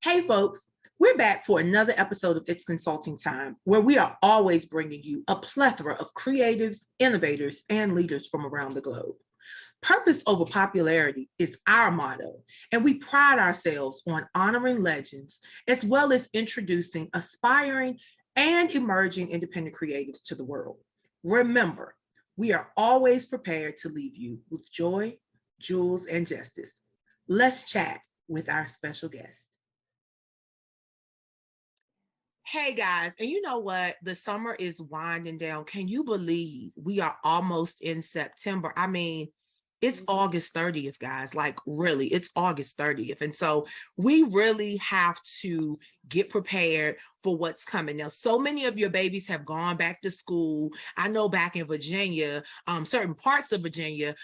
Hey, folks, we're back for another episode of It's Consulting Time, where we are always bringing you a plethora of creatives, innovators, and leaders from around the globe. Purpose over popularity is our motto, and we pride ourselves on honoring legends as well as introducing aspiring and emerging independent creatives to the world. Remember, we are always prepared to leave you with joy, jewels, and justice. Let's chat with our special guest. Hey guys, and you know what? The summer is winding down. Can you believe we are almost in September? I mean, it's August 30th, guys. Like, really, it's August 30th. And so we really have to get prepared for what's coming. Now, so many of your babies have gone back to school. I know back in Virginia, certain parts of Virginia,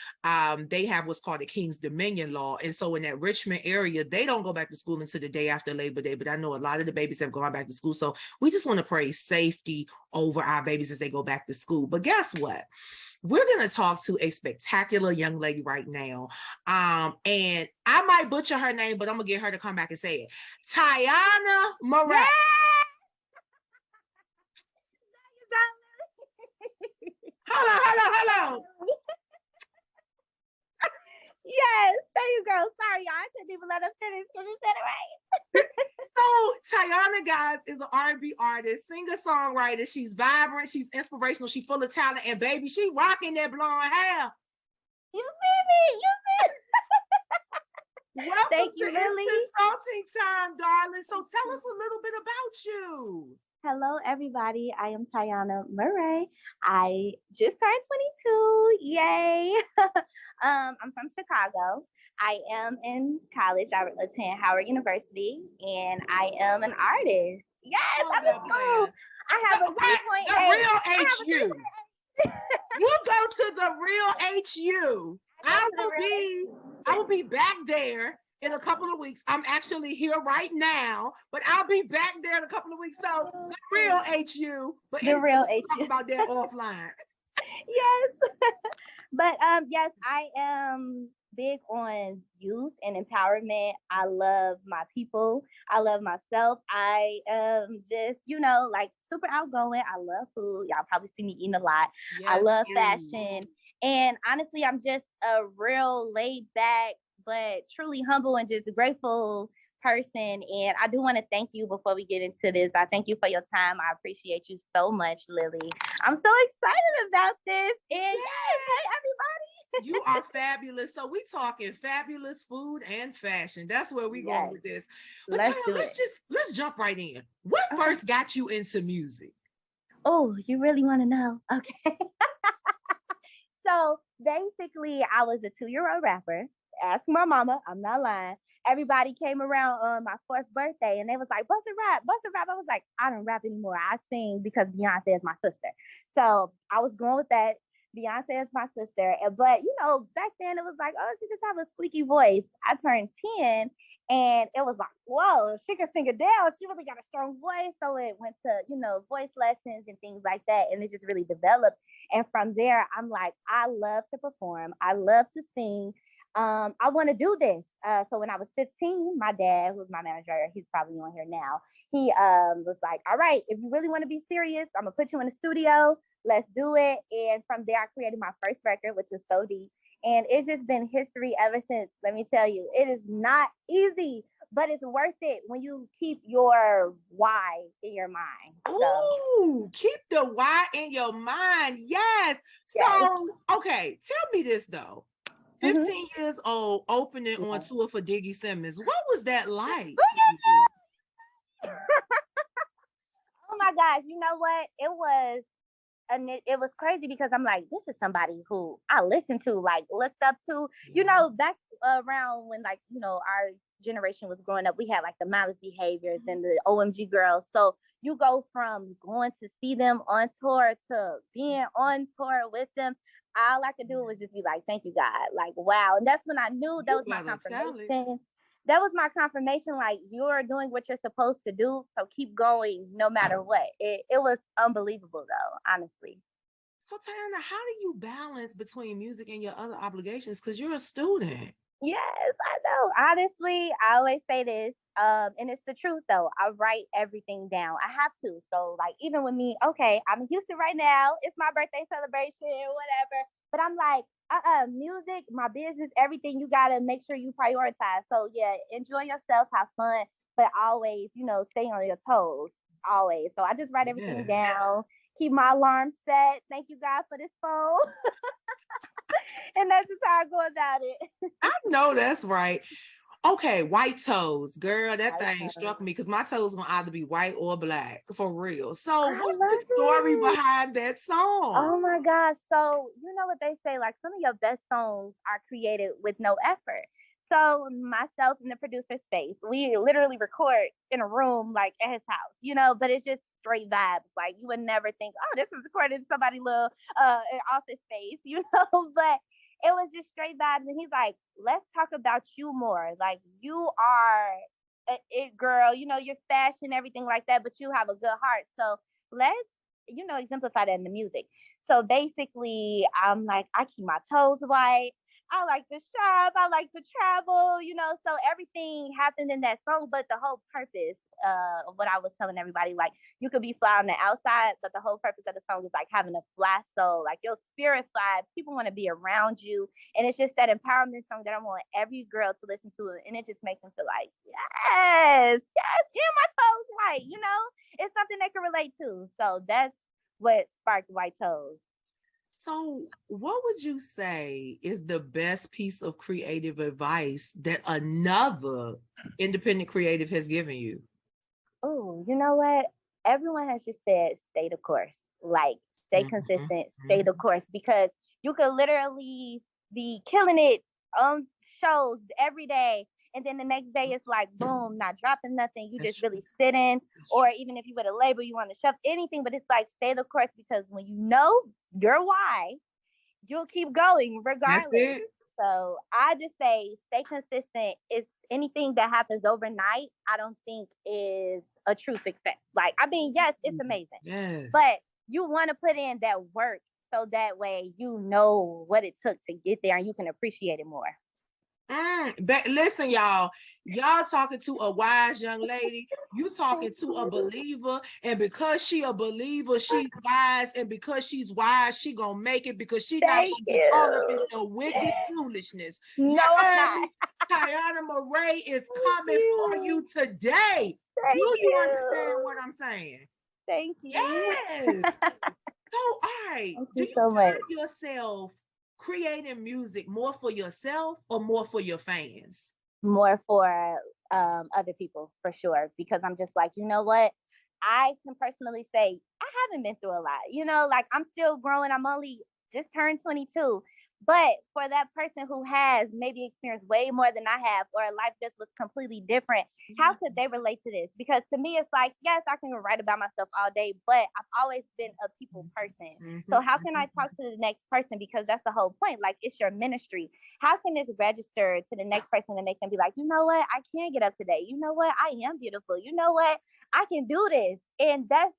they have what's called the King's Dominion law. And so in that Richmond area, they don't go back to school until the day after Labor Day. But I know a lot of the babies have gone back to school. So we just want to pray safety over our babies as they go back to school. But guess what? We're going to talk to a spectacular young lady right now. And I might butcher her name, but I'm going to get her to come back and say it. Tiana Maray. Yeah! Hello. Yes, there you go. Sorry, y'all. I couldn't even let her finish because you said it right. So Tiana, guys, is an R&B artist, singer-songwriter. She's vibrant, she's inspirational, she's full of talent, and baby, she rocking that blonde hair. You feel me? Welcome Thank you, to Lily. It's Consulting Time, darling. So tell us a little bit about you. Hello, everybody. I am Tiana Maray. I just turned 22. Yay. I'm from Chicago. I am in college. I attend Howard University, and I am an artist. Yes, I'm in school. I have a 3.8. The real HU. You go to the real HU. I will be back there in a couple of weeks. I'm actually here right now, but I'll be back there in a couple of weeks. So the real HU. But the real HU. Talk about that offline. Yes. But yes, I am big on youth and empowerment. I love my people. I love myself. I am just, like super outgoing. I love food. Y'all probably see me eating a lot. Yes, I love fashion. And honestly, I'm just a real laid back, but truly humble and just grateful person. And I do want to thank you before we get into this. I thank you for your time. I appreciate you so much, Lily. I'm so excited about this. And yes, hey everybody. You are fabulous. So we talking fabulous food and fashion. That's where we going with this. But let's jump right in. What first got you into music? Oh, you really want to know? Okay. So basically, I was a 2-year-old rapper. Ask my mama, I'm not lying. Everybody came around on my 4th birthday and they was like, bust a rap. I was like, I don't rap anymore. I sing because Beyonce is my sister. So I was going with that. Beyonce is my sister. But, back then it was like, oh, she just have a squeaky voice. I turned 10 and it was like, whoa, she can sing it down. She really got a strong voice. So it went to, voice lessons and things like that. And it just really developed. And from there, I'm like, I love to perform. I love to sing. I want to do this. So when I was 15, my dad, who's my manager, he's probably on here now. He was like, all right, if you really want to be serious, I'm going to put you in the studio. Let's do it. And from there, I created my first record, which is So Deep. And it's just been history ever since. Let me tell you, it is not easy, but it's worth it when you keep your why in your mind. Ooh, keep the why in your mind. Yes. So, okay, tell me this though. 15 years old, opening on tour for Diggy Simmons. What was that like? Oh my gosh, you know what? It was crazy because I'm like, this is somebody who I listened to, like looked up to, back around when our generation was growing up, we had like the Modest Behaviors and the OMG girls. So you go from going to see them on tour to being on tour with them. All I could do was just be like, thank you, God. Like, wow. And that's when I knew that was my confirmation. That was my confirmation. Like, you're doing what you're supposed to do. So keep going no matter what. It was unbelievable, though, honestly. So, Tiana, how do you balance between music and your other obligations? Because you're a student. Yes, I know. Honestly, I always say this. And it's the truth though. I write everything down. I have to. So like even with me, okay, I'm in Houston right now. It's my birthday celebration, whatever. But I'm like, music, my business, everything. You gotta make sure you prioritize. So yeah, enjoy yourself, have fun, but always, stay on your toes. Always. So I just write everything down. Keep my alarm set. Thank you God for this phone. And that's just how I go about it. I know that's right. Okay, white toes, girl. That White thing toes. struck me because my toes gonna either be white or black for real. So, I what's the love story it. behind that song? Oh my gosh. So, you know what they say, like some of your best songs are created with no effort. So, myself and the producer Space, we literally record in a room like at his house, but it's just straight vibes. Like you would never think, oh, this was recorded in somebody's little office space, but it was just straight vibes. And he's like, let's talk about you more. Like you are it girl, you're fashion, everything like that, but you have a good heart. So let's exemplify that in the music. So basically, I'm like, I keep my toes white. I like to shop. I like to travel, so everything happened in that song. But the whole purpose of what I was telling everybody, like, you could be fly on the outside, but the whole purpose of the song is like having a fly soul, like your spirit fly. People want to be around you. And it's just that empowerment song that I want every girl to listen to. And it just makes them feel like, yes, get my toes white, it's something they can relate to. So that's what sparked White Toes. So, what would you say is the best piece of creative advice that another independent creative has given you? Oh, you know what? Everyone has just said stay the course. Like stay consistent, stay the course, because you could literally be killing it on shows every day. And then the next day it's like boom, not dropping nothing. You just really sitting, or even if you with a label, you want to shove anything, but it's like stay the course, because when you know your why, you'll keep going regardless. So I just say stay consistent. It's anything that happens overnight, I don't think is a true success. Like, I mean, yes, it's amazing. But you want to put in that work so that way you know what it took to get there and you can appreciate it more. But listen, y'all talking to a wise young lady. You talking to a believer, and because she a believer, she's wise, and because she's wise, she gonna make it, because she not gonna be caught up in the wicked foolishness. No, I'm not. Tiana Maray is coming for you today. Do you understand what I'm saying? Thank you. Yes. So, all right. Thank you so much. Yourself creating music more for yourself or more for your fans? More for other people, for sure, because I'm just like, you know what? I can personally say I haven't been through a lot. Like I'm still growing. I'm only just turned 22. But for that person who has maybe experienced way more than I have, or life just was completely different, how could they relate to this? Because to me, it's like, yes, I can write about myself all day, but I've always been a people person. So how can I talk to the next person? Because that's the whole point. Like, it's your ministry. How can this register to the next person and make them be like, you know what? I can get up today. You know what? I am beautiful. You know what? I can do this. And that's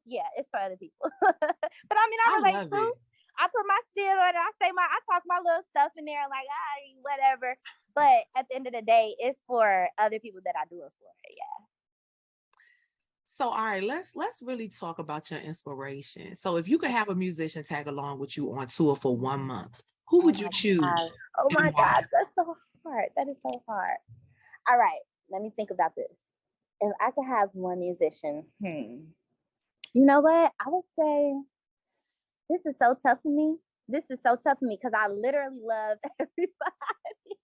yeah, it's for other people. But I mean, I relate too. I put my spin on it. I talk my little stuff in there, like, whatever. But at the end of the day, it's for other people that I do it for. Yeah. So, all right, let's really talk about your inspiration. So, if you could have a musician tag along with you on tour for 1 month, who would you choose? Oh my God, that's so hard. That is so hard. All right, let me think about this. If I could have one musician, you know what? I would say this is so tough for me. This is so tough for me because I literally love everybody.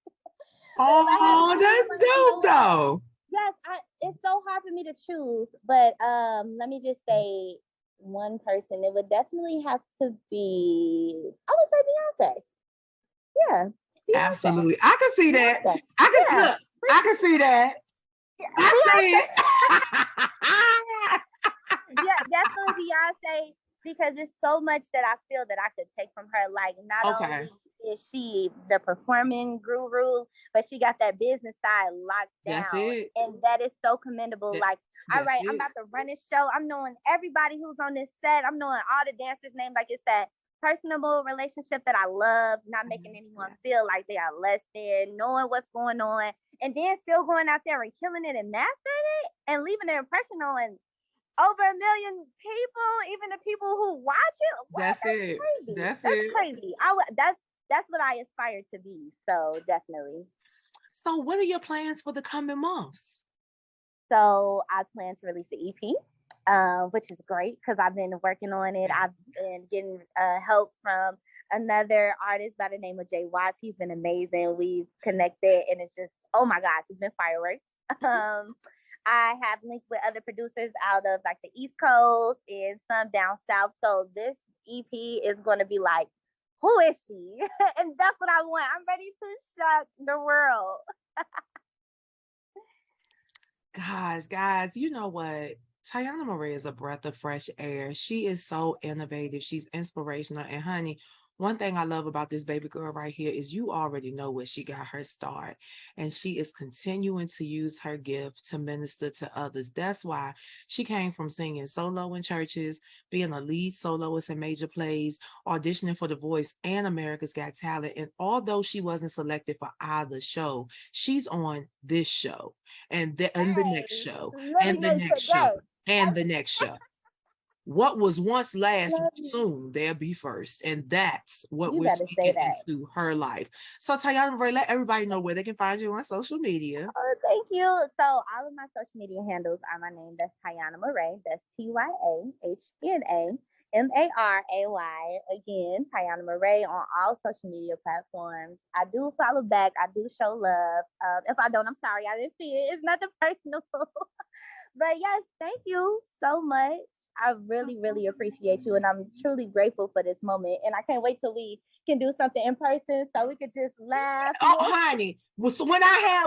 Oh, that's dope, though. Yes, it's so hard for me to choose, but let me just say one person. It would definitely have to be, I would say Beyonce. Yeah. Beyonce. Absolutely. I can see that. I can see that. I see it. Yeah, definitely Beyonce, because it's so much that I feel that I could take from her. Like, not only is she the performing guru, but she got that business side locked down. And that is so commendable. Like, all right, I'm about to run this show. I'm knowing everybody who's on this set. I'm knowing all the dancers' names. Like, it's that personable relationship that I love, not making anyone feel like they are less than, knowing what's going on. and then still going out there and killing it and mastering it and leaving an impression on over 1 million people, even the people who watch it. What? That's it. Crazy. That's That's it. crazy. That's what I aspire to be. So definitely. So what are your plans for the coming months? So I plan to release an EP, which is great because I've been working on it. I've been getting help from another artist by the name of Jay Watts. He's been amazing. We've connected, and it's just, oh my gosh, it's been fireworks. I have linked with other producers out of like the East Coast and some down south. So this EP is going to be like, who is she? And that's what I want. I'm ready to shock the world. Guys, you know what? Tiana Maray is a breath of fresh air. She is so innovative. She's inspirational. And honey, one thing I love about this baby girl right here is you already know where she got her start. And she is continuing to use her gift to minister to others. That's why she came from singing solo in churches, being a lead soloist in major plays, auditioning for The Voice and America's Got Talent. And although she wasn't selected for either show, she's on this show and the next show and the next show and the next show. What was once last soon they'll be first, and that's what we're speaking into her life. So Tiana Maray, let everybody know where they can find you on social media. Oh, thank you. So all of my social media handles are my name. That's Tiana Maray. That's TYAHNAMARAY. Again, Tiana Maray on all social media platforms. I do follow back. I do show love. If I don't, I'm sorry. I didn't see it. It's nothing personal. But yes, thank you so much. I really, really appreciate you, and I'm truly grateful for this moment. And I can't wait till we can do something in person so we could just laugh. Oh, honey, well, so when I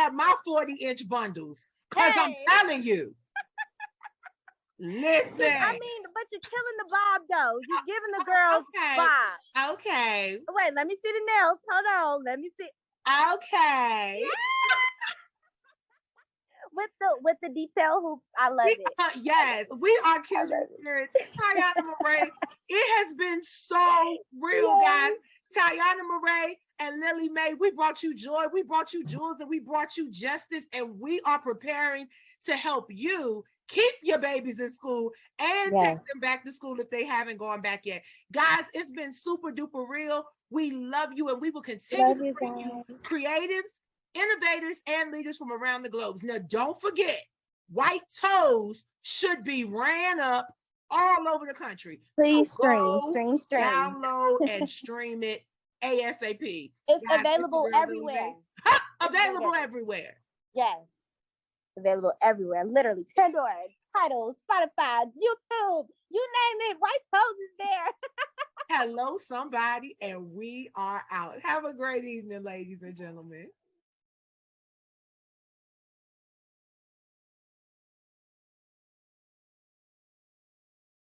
have my 40-inch bundles, because I'm telling you. Listen. I mean, but you're killing the bob though. You're giving the girls bob. Okay. Wait, let me see the nails. Hold on. Let me see. Okay. With the detail hoops, I love it. Yes, we are kindred spirits. Tiana Maray, it has been so real, guys. Tiana Maray and Lily Mae, we brought you joy, we brought you jewels, and we brought you justice, and we are preparing to help you keep your babies in school and take them back to school if they haven't gone back yet. Guys, it's been super duper real. We love you, and we will continue to bring you creatives, innovators, and leaders from around the globe. Now, don't forget, White Toes should be ran up all over the country. Please stream. Download and stream it ASAP. It's available everywhere. Available everywhere. Yes. Available everywhere. Literally. Pandora, Tidal, Spotify, YouTube, you name it. White Toes is there. Hello, somebody, and we are out. Have a great evening, ladies and gentlemen.